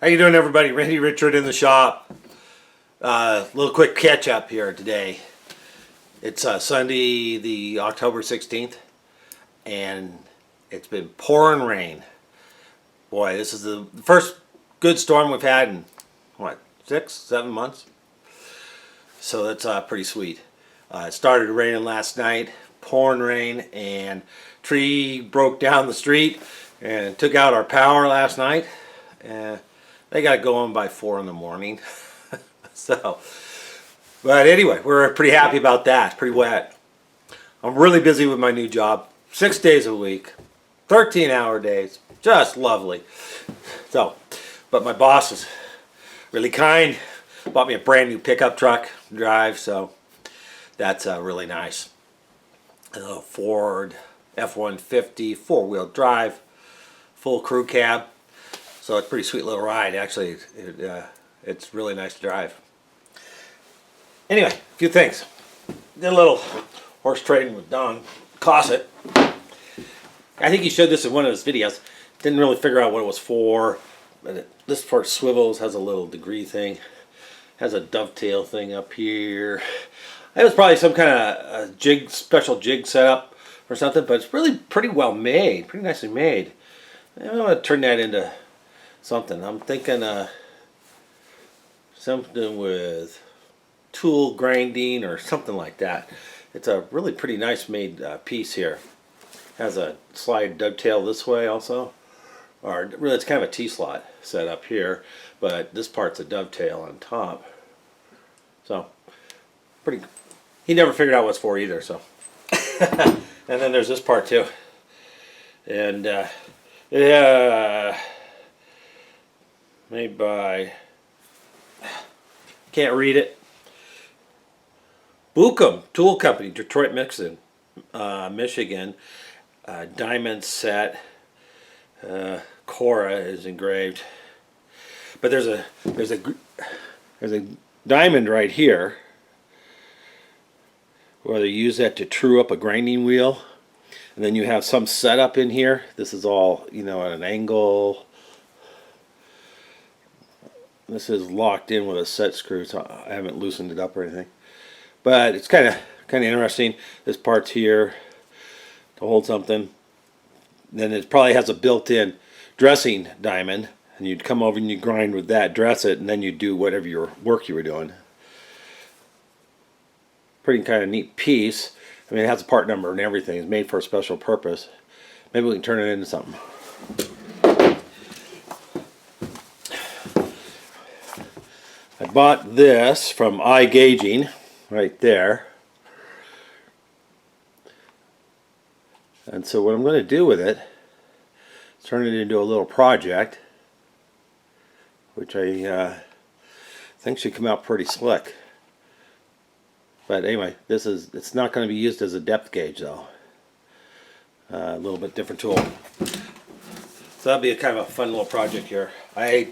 How you doing, everybody? Randy Richard in the shop. Little quick catch up here today. It's Sunday, the October 16th, and it's been pouring rain. Boy, this is the first good storm we've had in, what, 6-7 months? So that's pretty sweet. It started raining last night, pouring rain, and tree broke down the street and took out our power last night. They got it going by 4 in the morning. So, but anyway, we're pretty happy about that. It's pretty wet. I'm really busy with my new job. 6 days a week, 13-hour days, just lovely. So, but my boss is really kind. Bought me a brand new pickup truck to drive, so that's really nice. A little Ford F-150 4-wheel drive, full crew cab. So it's a pretty sweet little ride. Actually, it's really nice to drive. Anyway, a few things. Did a little horse trading with Don Cossett. I think he showed this in one of his videos. Didn't really figure out what it was for. But this part swivels, has a little degree thing. Has a dovetail thing up here. It was probably some kind of jig, special jig setup or something, but it's really pretty well made. Pretty nicely made. I'm going to turn that into something. I'm thinking something with tool grinding or something like that. It's a really pretty nice made piece here. Has a slide dovetail this way also. Or really it's kind of a T-slot set up here, but this part's a dovetail on top. So, pretty. He never figured out what it's for either, so. And then there's this part too. And yeah, made by, can't read it, Bucum Tool Company, Detroit, Michigan. Diamond set. Cora is engraved, but there's a diamond right here where they use that to true up a grinding wheel, and then you have some setup in here. This is all, you know, at an angle. This is locked in with a set screw, so I haven't loosened it up or anything. But it's kind of interesting. This part's here to hold something. Then it probably has a built-in dressing diamond, and you'd come over and you grind with that, dress it, and then you do whatever your work you were doing. Pretty kind of neat piece. I mean, it has a part number and everything. It's made for a special purpose. Maybe we can turn it into something. I bought this from iGaging right there. And so what I'm going to do with it is turn it into a little project, which I think should come out pretty slick. But anyway, it's not going to be used as a depth gauge though. A little bit different tool. So that'll be a kind of a fun little project here. I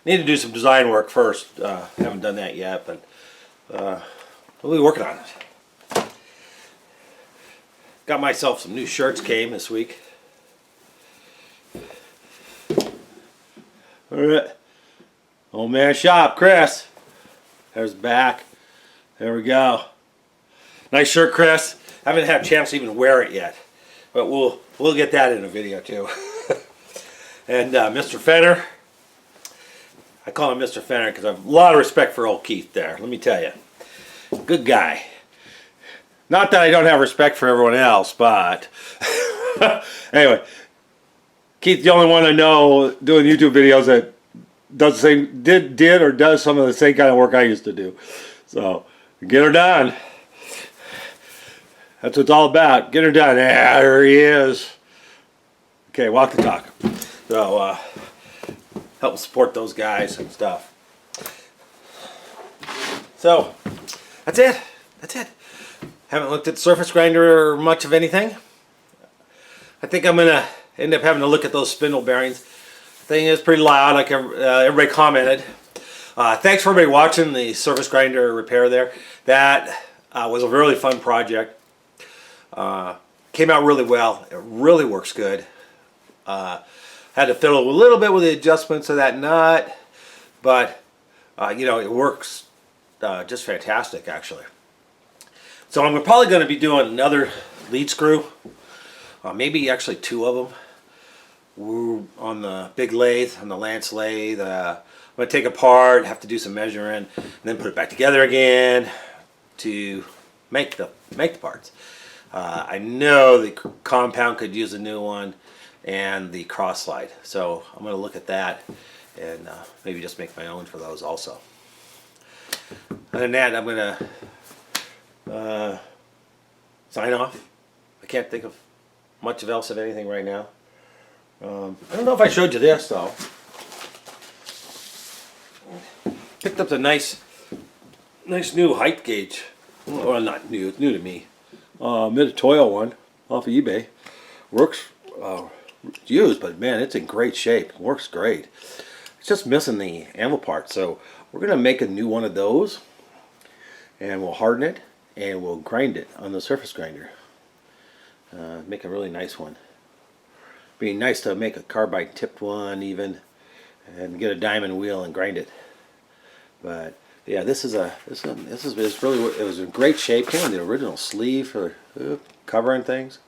need to do some design work first. Haven't done that yet, but we'll be working on it. Got myself some new shirts came this week. Alright. Old man shop, Chris. There's back. There we go. Nice shirt, Chris. I haven't had a chance to even wear it yet. But we'll get that in a video too. And Mr. Fenner. I call him Mr. Fenner because I have a lot of respect for old Keith there. Let me tell you. Good guy. Not that I don't have respect for everyone else, but anyway, Keith's the only one I know doing YouTube videos that does the same, did or does some of the same kind of work I used to do. So get her done. That's what it's all about. Get her done. Yeah, there he is. Okay, walk the talk. So help support those guys and stuff. So that's it. That's it. Haven't looked at the surface grinder or much of anything. I think I'm gonna end up having to look at those spindle bearings. Thing is pretty loud, like everybody commented. Thanks for everybody watching the surface grinder repair there. That was a really fun project. Came out really well. It really works good. Had to fiddle a little bit with the adjustments of that nut. but you know, it works just fantastic actually. So I'm probably going to be doing another lead screw, maybe actually 2 of them. We're on the big lathe, on the Lance lathe. I'm going to take apart, have to do some measuring, and then put it back together again to make the parts. I know the compound could use a new one, and the cross slide. So I'm going to look at that and maybe just make my own for those also. Other than that, I'm going to sign off. I can't think of much else of anything right now. I don't know if I showed you this though. Picked up the nice new height gauge. Well, not new, it's new to me. Mid-toil one off of eBay. Works, it's used, but man, it's in great shape. Works great. It's just missing the anvil part, so we're gonna make a new one of those, and we'll harden it and we'll grind it on the surface grinder. Make a really nice one. Be nice to make a carbide tipped one even, and get a diamond wheel and grind it. But yeah, this is really, it was in great shape. Came in the original sleeve for covering things.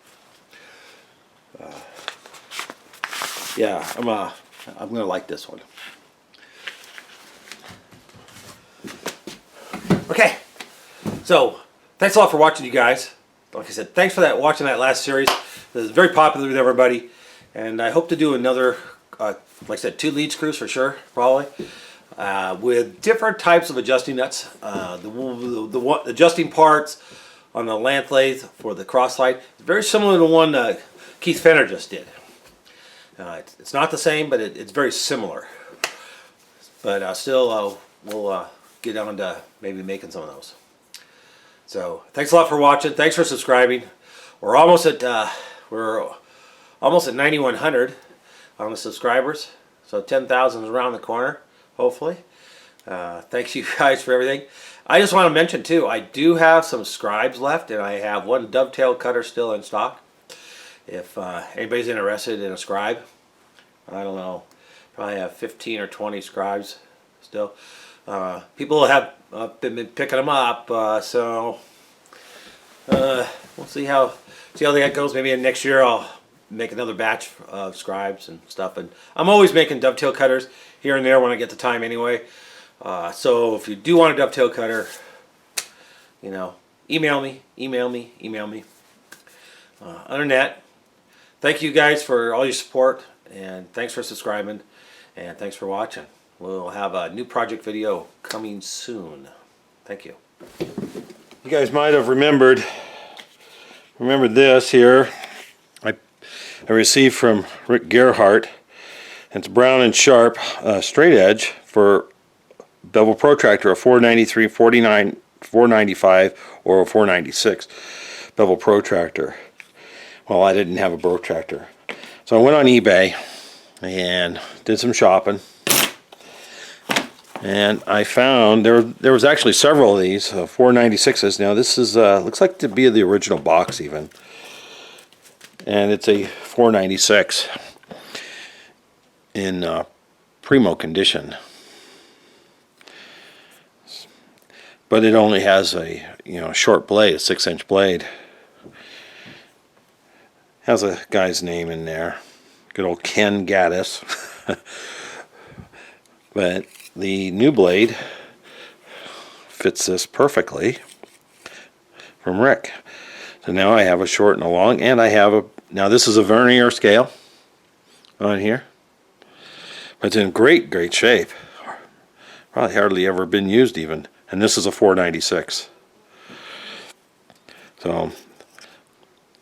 Yeah, I'm gonna like this one. Okay, so thanks a lot for watching, you guys. Like I said, thanks for watching that last series. It was very popular with everybody, and I hope to do another, like I said, 2 lead screws for sure, probably, with different types of adjusting nuts. The adjusting parts on the lathe lathe for the cross slide is very similar to the one Keith Fenner just did. It's not the same, but it's very similar. But still, we'll get on to maybe making some of those. So thanks a lot for watching. Thanks for subscribing. We're almost at 9,100 on the subscribers. So 10,000 is around the corner, hopefully. Thanks you guys for everything. I just want to mention too, I do have some scribes left, and I have 1 dovetail cutter still in stock. If anybody's interested in a scribe, I don't know, probably have 15 or 20 scribes still. People have been picking them up, so we'll see how that goes. Maybe next year I'll make another batch of scribes and stuff. And I'm always making dovetail cutters here and there when I get the time anyway. So if you do want a dovetail cutter, you know, email me. Other than that, thank you guys for all your support, and thanks for subscribing, and thanks for watching. We'll have a new project video coming soon. Thank you. You guys might have remembered this here. I received from Rick Gerhardt. It's brown and sharp, straight edge for bevel protractor, a 493, 49, 495, or a 496 bevel protractor. Well, I didn't have a protractor, so I went on eBay and did some shopping. And I found there was actually several of these 496s. Now this is looks like to be the original box even, and it's a 496 in primo condition. But it only has a short blade, a 6-inch blade. Has a guy's name in there, good old Ken Gaddis. But the new blade fits this perfectly from Rick. So now I have a short and a long, and I have now this is a vernier scale on here, but it's in great shape. Probably hardly ever been used even, and this is a 496. So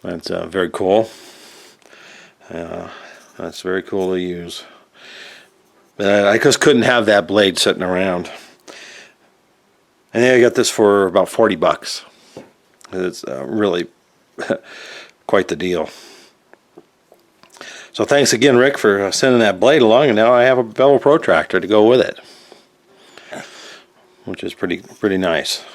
that's very cool. That's very cool to use. But I just couldn't have that blade sitting around. And then I got this for about 40 bucks. It's really quite the deal. So thanks again, Rick, for sending that blade along, and now I have a bevel protractor to go with it, which is pretty nice.